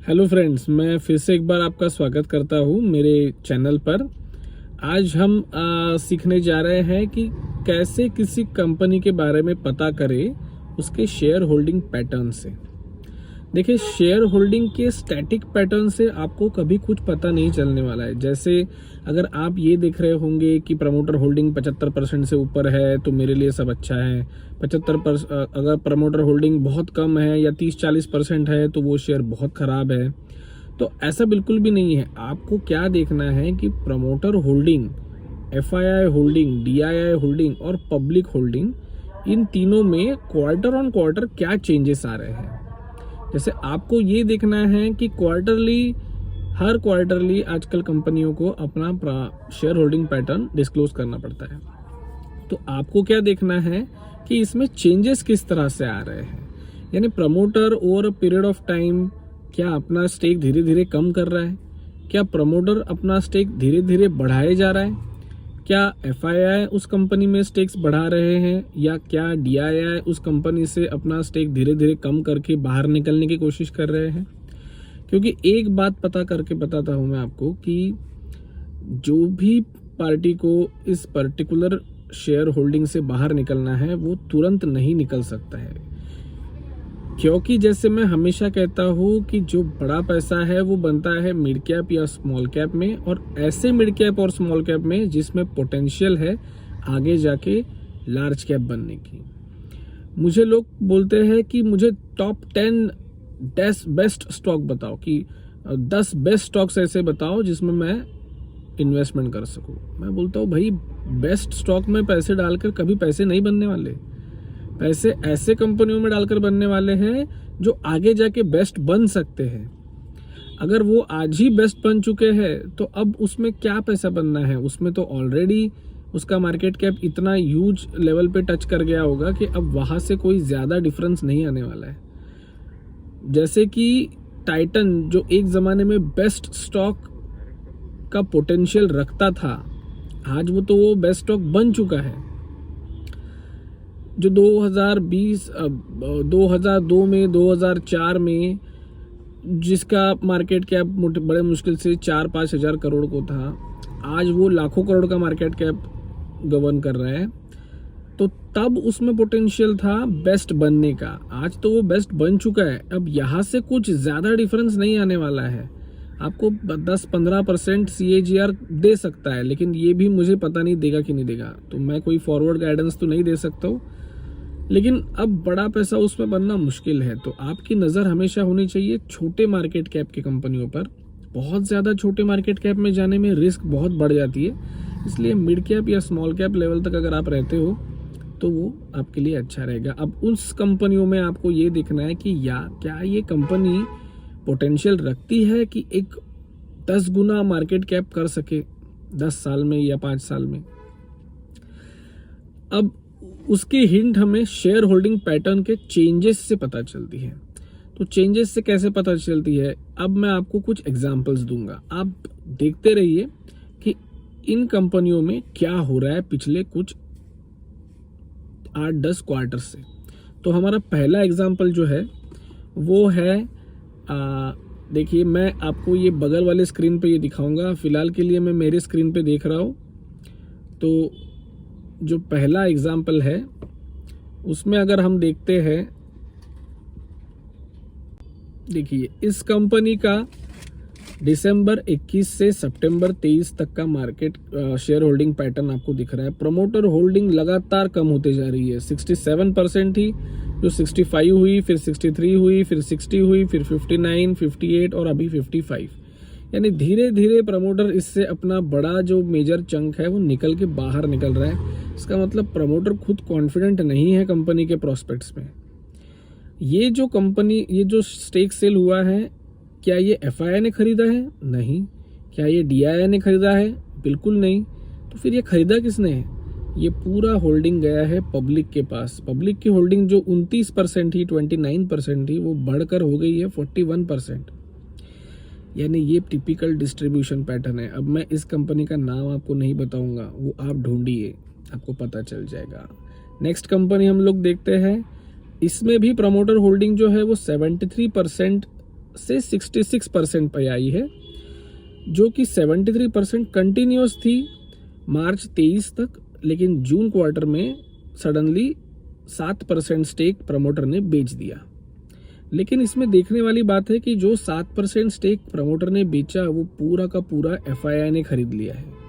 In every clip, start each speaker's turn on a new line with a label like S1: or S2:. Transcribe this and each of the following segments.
S1: Hello friends, मैं फिर से एक बार आपका स्वागत करता हूँ मेरे चैनल पर। आज हम सीखने जा रहे हैं कि कैसे किसी कंपनी के बारे में पता करें उसके शेयर होल्डिंग पैटर्न से। देखिए, शेयर होल्डिंग के स्टैटिक पैटर्न से आपको कभी कुछ पता नहीं चलने वाला है। जैसे अगर आप ये देख रहे होंगे कि प्रमोटर होल्डिंग 75% से ऊपर है तो मेरे लिए सब अच्छा है, 75% अगर प्रमोटर होल्डिंग बहुत कम है या 30-40% है तो वो शेयर बहुत खराब है। तो ऐसा बिल्कुल भी नहीं है। आपको क्या देखना है कि promoter holding, FII holding, DII holding और पब्लिक होल्डिंग, इन तीनों में क्वार्टर ऑन क्वार्टर क्या चेंजेस आ रहे हैं। जैसे आपको ये देखना है कि हर क्वार्टरली आजकल कंपनियों को अपना शेयर होल्डिंग पैटर्न डिस्क्लोज करना पड़ता है। तो आपको क्या देखना है कि इसमें चेंजेस किस तरह से आ रहे हैं, यानी promoter over a period of time क्या अपना स्टेक धीरे धीरे कम कर रहा है, क्या प्रमोटर अपना स्टेक धीरे धीरे बढ़ाए जा रहा है, क्या एफआईआई उस कंपनी में स्टेक्स बढ़ा रहे हैं, या क्या डीआईआई उस कंपनी से अपना स्टेक धीरे धीरे कम करके बाहर निकलने की कोशिश कर रहे हैं। क्योंकि एक बात पता करके बताता हूं मैं आपको कि जो भी पार्टी को इस पर्टिकुलर शेयर होल्डिंग से बाहर निकलना है वो तुरंत नहीं निकल सकता है। क्योंकि जैसे मैं हमेशा कहता हूँ कि जो बड़ा पैसा है वो बनता है मिड कैप या स्मॉल कैप में, और ऐसे मिड कैप और स्मॉल कैप में जिसमें पोटेंशियल है आगे जाके लार्ज कैप बनने की। मुझे लोग बोलते हैं कि मुझे टॉप 10 बेस्ट स्टॉक बताओ, कि 10 बेस्ट स्टॉक्स ऐसे बताओ जिसमें मैं इन्वेस्टमेंट कर सकूं। मैं बोलता हूँ भाई, बेस्ट स्टॉक में पैसे डालकर कभी पैसे नहीं बनने वाले। पैसे ऐसे कंपनियों में डालकर बनने वाले हैं जो आगे जाके बेस्ट बन सकते हैं। अगर वो आज ही बेस्ट बन चुके हैं तो अब उसमें क्या पैसा बनना है। उसमें तो ऑलरेडी उसका मार्केट कैप इतना ह्यूज लेवल पे टच कर गया होगा कि अब वहां से कोई ज्यादा डिफरेंस नहीं आने वाला है। जैसे कि टाइटन, जो एक जमाने में बेस्ट स्टॉक का पोटेंशियल रखता था, आज वो बेस्ट स्टॉक बन चुका है। जो 2002 में, 2004 में जिसका मार्केट कैप बड़े मुश्किल से 4-5 हजार करोड़ को था, आज वो लाखों करोड़ का मार्केट कैप गवर्न कर रहा है। तो तब उसमें पोटेंशियल था बेस्ट बनने का, आज तो वो बेस्ट बन चुका है। अब यहाँ से कुछ ज्यादा डिफरेंस नहीं आने वाला है। आपको 10-15% CAGR दे सकता है, लेकिन ये भी मुझे पता नहीं देगा कि नहीं देगा। तो मैं कोई फॉरवर्ड गाइडेंस तो नहीं दे सकता हूँ, लेकिन अब बड़ा पैसा उसमें बनना मुश्किल है। तो आपकी नज़र हमेशा होनी चाहिए छोटे मार्केट कैप की कंपनियों पर। बहुत ज़्यादा छोटे मार्केट कैप में जाने में रिस्क बहुत बढ़ जाती है, इसलिए मिड कैप या स्मॉल कैप लेवल तक अगर आप रहते हो तो वो आपके लिए अच्छा रहेगा। अब उस कंपनियों में आपको ये देखना है कि क्या ये कंपनी पोटेंशियल रखती है कि एक 10 गुना मार्केट कैप कर सके 10 साल में या 5 साल में। अब उसकी हिंट हमें शेयर होल्डिंग पैटर्न के चेंजेस से पता चलती है। तो चेंजेस से कैसे पता चलती है, अब मैं आपको कुछ एग्जांपल्स दूंगा। आप देखते रहिए कि इन कंपनियों में क्या हो रहा है पिछले कुछ 8-10 क्वार्टर से। तो हमारा पहला एग्जांपल जो है वो है, देखिए मैं आपको ये बगल वाले स्क्रीन पे ये दिखाऊंगा। फिलहाल के लिए मैं मेरे स्क्रीन पे देख रहा हूँ। तो जो पहला एग्जाम्पल है उसमें अगर हम देखते हैं, देखिए इस कंपनी का दिसंबर 21 से सितंबर 23 तक का मार्केट शेयर होल्डिंग पैटर्न आपको दिख रहा है। प्रमोटर होल्डिंग लगातार कम होते जा रही है। 67% थी, जो 65 हुई, फिर 63 हुई, फिर 60 हुई, फिर 59, 58 और अभी 55। यानी धीरे धीरे प्रमोटर इससे अपना बड़ा जो मेजर चंक है वो निकल के बाहर निकल रहा है। इसका मतलब प्रमोटर खुद कॉन्फिडेंट नहीं है कंपनी के प्रोस्पेक्ट्स में। ये जो स्टेक सेल हुआ है, क्या ये एफआईआई ने खरीदा है? नहीं। क्या ये डीआईआई ने खरीदा है? बिल्कुल नहीं। तो फिर ये खरीदा किसने है? ये पूरा होल्डिंग गया है पब्लिक के पास। पब्लिक की होल्डिंग जो 29% थी, 29% थी, वो बढ़कर हो गई है 41%। यानी ये टिपिकल डिस्ट्रीब्यूशन पैटर्न है। अब मैं इस कंपनी का नाम आपको नहीं बताऊंगा, वो आप ढूंढिए, आपको पता चल जाएगा। नेक्स्ट कंपनी हम लोग देखते हैं। इसमें भी प्रमोटर होल्डिंग जो है वो 73% से 66% पे आई है, जो कि 73% कंटिन्यूस थी मार्च 23 तक, लेकिन जून क्वार्टर में सडनली 7% स्टेक प्रमोटर ने बेच दिया। लेकिन इसमें देखने वाली बात है कि जो 7% स्टेक प्रमोटर ने बेचा वो पूरा का पूरा FII ने खरीद लिया है।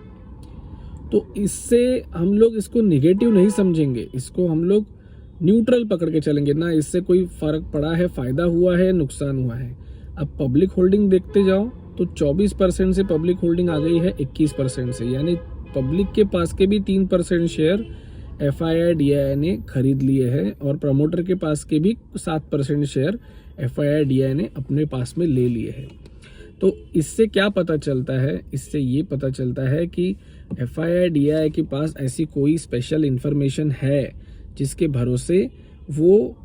S1: तो इससे हम लोग इसको निगेटिव नहीं समझेंगे, इसको हम लोग न्यूट्रल पकड़ के चलेंगे, ना इससे कोई फर्क पड़ा है, फायदा हुआ है, नुकसान हुआ है। अब पब्लिक होल्डिंग देखते जाओ तो 24% से पब्लिक होल्डिंग आ गई है 21% से, यानी पब्लिक के पास के भी 3% शेयर FII DII ने खरीद लिए हैं और प्रमोटर के पास के भी 7% शेयर FII DII ने अपने पास में ले लिए हैं। तो इससे क्या पता चलता है? इससे ये पता चलता है कि FII DII के पास ऐसी कोई स्पेशल इंफॉर्मेशन है जिसके भरोसे वो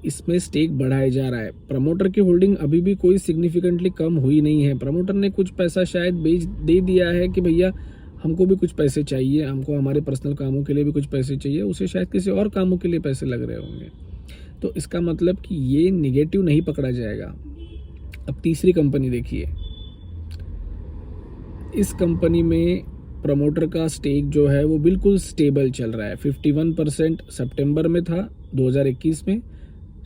S1: इसमें स्टेक बढ़ाया जा रहा है। प्रमोटर की होल्डिंग अभी भी कोई सिग्निफिकेंटली कम हुई नहीं है। प्रमोटर ने कुछ पैसा शायद दे दिया है कि भैया हमको भी कुछ पैसे चाहिए, हमको हमारे पर्सनल कामों के लिए भी कुछ पैसे चाहिए, उसे शायद किसी और कामों के लिए पैसे लग रहे होंगे। तो इसका मतलब कि ये निगेटिव नहीं पकड़ा जाएगा। अब तीसरी कंपनी देखिए, इस कंपनी में प्रमोटर का स्टेक जो है वो बिल्कुल स्टेबल चल रहा है। 51% सितंबर में था 2021 में,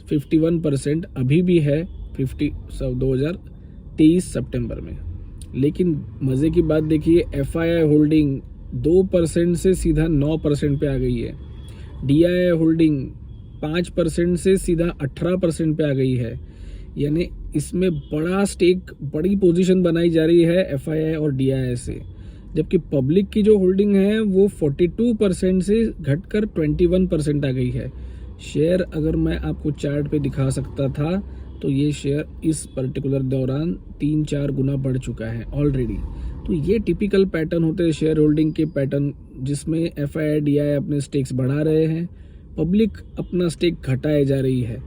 S1: 51% अभी भी है 2023 सितंबर में। लेकिन मज़े की बात देखिए, FII होल्डिंग 2% से सीधा 9% पे आ गई है। DII होल्डिंग 5% से सीधा 18% पे आ गई है। यानी इसमें बड़ा स्टेक, बड़ी पोजीशन बनाई जा रही है FII और DII से। जबकि पब्लिक की जो होल्डिंग है वो 42% से घटकर 21% आ गई है। शेयर अगर मैं आपको चार्ट पे दिखा सकता था तो ये शेयर इस पर्टिकुलर दौरान 3-4 गुना बढ़ चुका है ऑलरेडी। तो ये टिपिकल पैटर्न होते हैं शेयर होल्डिंग के पैटर्न, जिसमें FII DII अपने स्टेक्स बढ़ा रहे हैं, पब्लिक अपना स्टेक घटाए जा रही है।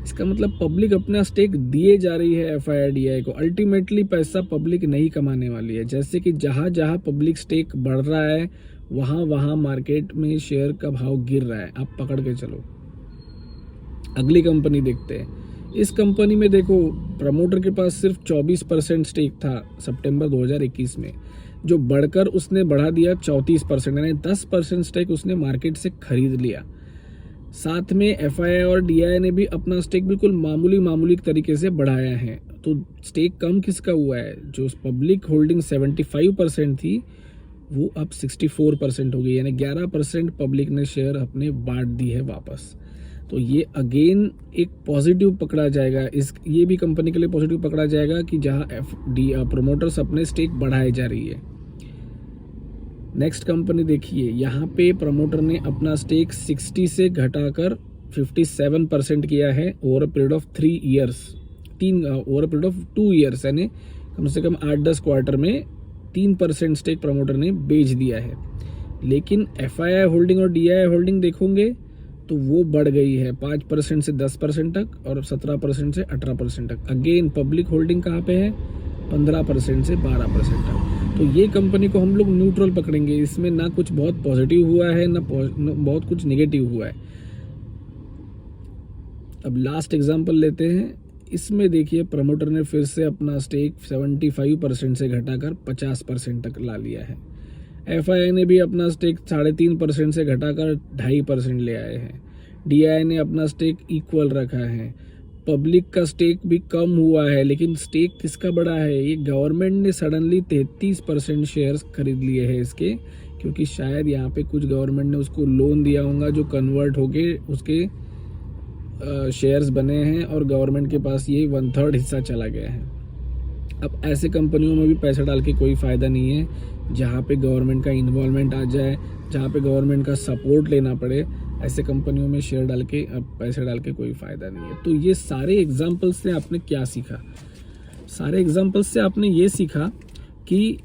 S1: इसका मतलब पब्लिक अपना स्टेक दिए जा रही है FII DII को। अल्टीमेटली पैसा पब्लिक नहीं कमाने वाली है। जैसे कि जहाँ जहाँ पब्लिक स्टेक बढ़ रहा है वहाँ वहाँ मार्केट में शेयर का भाव गिर रहा है। आप पकड़ के चलो। अगली कंपनी देखते हैं। इस कंपनी में देखो, प्रमोटर के पास सिर्फ 24% स्टेक था सितंबर 2021 में, जो बढ़कर उसने बढ़ा दिया 34%, यानी 10% स्टेक उसने मार्केट से खरीद लिया। साथ में FII और DII ने भी अपना स्टेक बिल्कुल मामूली तरीके से बढ़ाया है। तो स्टेक कम किसका हुआ है? जो पब्लिक होल्डिंग 75% थी वो अब 64% हो गई, यानी 11% पब्लिक ने शेयर अपने बांट दी है वापस। तो ये अगेन एक पॉजिटिव पकड़ा जाएगा, ये भी कंपनी के लिए पॉजिटिव पकड़ा जाएगा कि जहां प्रोमोटर्स अपने स्टेक बढ़ाए जा रही है। नेक्स्ट कंपनी देखिए, यहाँ पे प्रमोटर ने अपना स्टेक 60 से घटाकर 57% किया है over a period of 3 years, over a period of 2 years, यानी कम से कम 8-10 क्वार्टर में 3% स्टेक प्रमोटर ने बेच दिया है। लेकिन FII होल्डिंग और DII होल्डिंग देखोगे तो वो बढ़ गई है 5% से 10% तक और 17% से 18% तक। अगेन पब्लिक होल्डिंग कहाँ पे है? 15% से 12% तक। तो ये कंपनी को हम लोग न्यूट्रल पकड़ेंगे। इसमें ना कुछ बहुत पॉजिटिव हुआ है ना बहुत कुछ नेगेटिव हुआ है। अब लास्ट एग्जांपल लेते हैं। इसमें देखिए, प्रमोटर ने फिर से अपना स्टेक 75% से घटाकर 50% तक ला लिया है। FII ने भी अपना स्टेक 3.5% से घटाकर 2.5% ले आए हैं। DII ने अपना स्टेक इक्वल रखा है। पब्लिक का स्टेक भी कम हुआ है, लेकिन स्टेक किसका बड़ा है? ये गवर्नमेंट ने सडनली 33% शेयर्स खरीद लिए हैं इसके, क्योंकि शायद यहाँ पे कुछ गवर्नमेंट ने उसको लोन दिया होगा जो कन्वर्ट होके उसके शेयर्स बने हैं और गवर्नमेंट के पास ये 1/3 हिस्सा चला गया है। अब ऐसे कंपनियों में भी पैसा डाल के कोई फ़ायदा नहीं है, जहाँ पे गवर्नमेंट का इन्वॉल्वमेंट आ जाए, जहाँ पे गवर्नमेंट का सपोर्ट लेना पड़े। ऐसे कंपनियों में शेयर डाल के, अब पैसे डाल के कोई फ़ायदा नहीं है। तो ये सारे एग्जाम्पल्स से आपने क्या सीखा? सारे एग्जाम्पल्स से आपने ये सीखा कि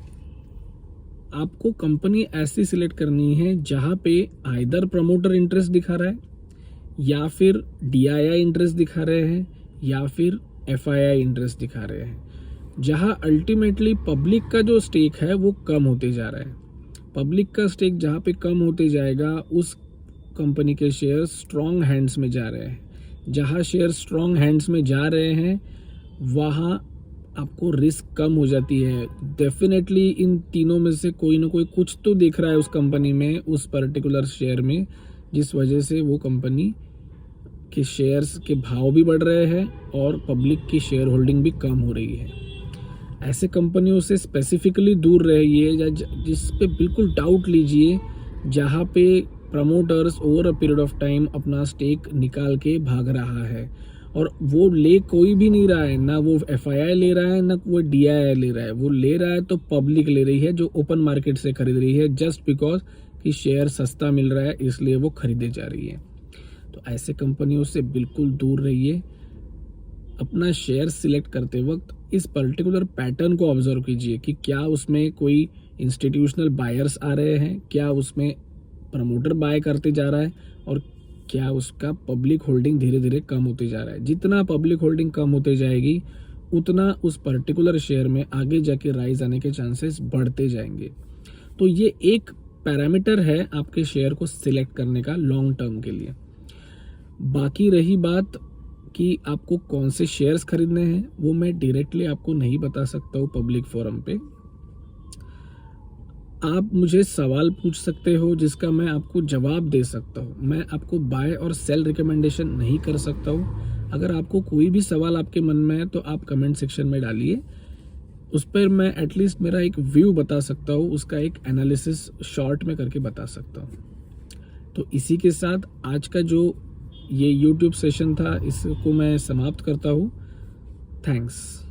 S1: आपको कंपनी ऐसी सिलेक्ट करनी है जहाँ पे आइदर प्रमोटर इंटरेस्ट दिखा रहा है, या फिर DII इंटरेस्ट दिखा रहे हैं, या फिर FII इंटरेस्ट दिखा रहे हैं, जहां अल्टीमेटली पब्लिक का जो स्टेक है वो कम होते जा रहा है। पब्लिक का स्टेक जहां पे कम होते जाएगा, उस कंपनी के शेयर स्ट्रॉन्ग हैंड्स में जा रहे हैं। जहां शेयर स्ट्रॉन्ग हैंड्स में जा रहे हैं वहाँ आपको रिस्क कम हो जाती है। डेफिनेटली इन तीनों में से कोई ना कोई कुछ तो दिख रहा है उस कंपनी में, उस पर्टिकुलर शेयर में, जिस वजह से वो कंपनी के शेयर्स के भाव भी बढ़ रहे हैं और पब्लिक की शेयर होल्डिंग भी कम हो रही है। ऐसे कंपनियों से स्पेसिफिकली दूर रहिए जिस पे बिल्कुल डाउट लीजिए, जहाँ पे promoters over a period of time अपना स्टेक निकाल के भाग रहा है और वो ले कोई भी नहीं रहा है, ना वो एफआईआई ले रहा है ना वो डीआईआई ले रहा है, वो ले रहा है तो पब्लिक ले रही है जो ओपन मार्केट से खरीद रही है जस्ट बिकॉज कि शेयर सस्ता मिल रहा है इसलिए वो खरीदे जा रही है। तो ऐसे कंपनियों से बिल्कुल दूर रहिए। अपना शेयर सिलेक्ट करते वक्त इस पर्टिकुलर पैटर्न को ऑब्जर्व कीजिए कि क्या उसमें कोई इंस्टीट्यूशनल बायर्स आ रहे हैं, क्या उसमें प्रमोटर बाय करते जा रहा है और क्या उसका पब्लिक होल्डिंग धीरे धीरे कम होते जा रहा है। जितना पब्लिक होल्डिंग कम होते जाएगी उतना उस पर्टिकुलर शेयर में आगे जाके राइज आने के चांसेस बढ़ते जाएंगे। तो ये एक पैरामीटर है आपके शेयर को सिलेक्ट करने का लॉन्ग टर्म के लिए। बाकी रही बात कि आपको कौन से शेयर्स खरीदने हैं, वो मैं डायरेक्टली आपको नहीं बता सकता हूँ पब्लिक फोरम पे। आप मुझे सवाल पूछ सकते हो जिसका मैं आपको जवाब दे सकता हूँ। मैं आपको बाय और सेल रिकमेंडेशन नहीं कर सकता हूँ। अगर आपको कोई भी सवाल आपके मन में है तो आप कमेंट सेक्शन में डालिए, उस पर मैं एटलीस्ट मेरा एक व्यू बता सकता हूँ, उसका एक एनालिसिस शॉर्ट में करके बता सकता हूँ। तो इसी के साथ आज का जो ये YouTube सेशन था इसको मैं समाप्त करता हूँ। थैंक्स।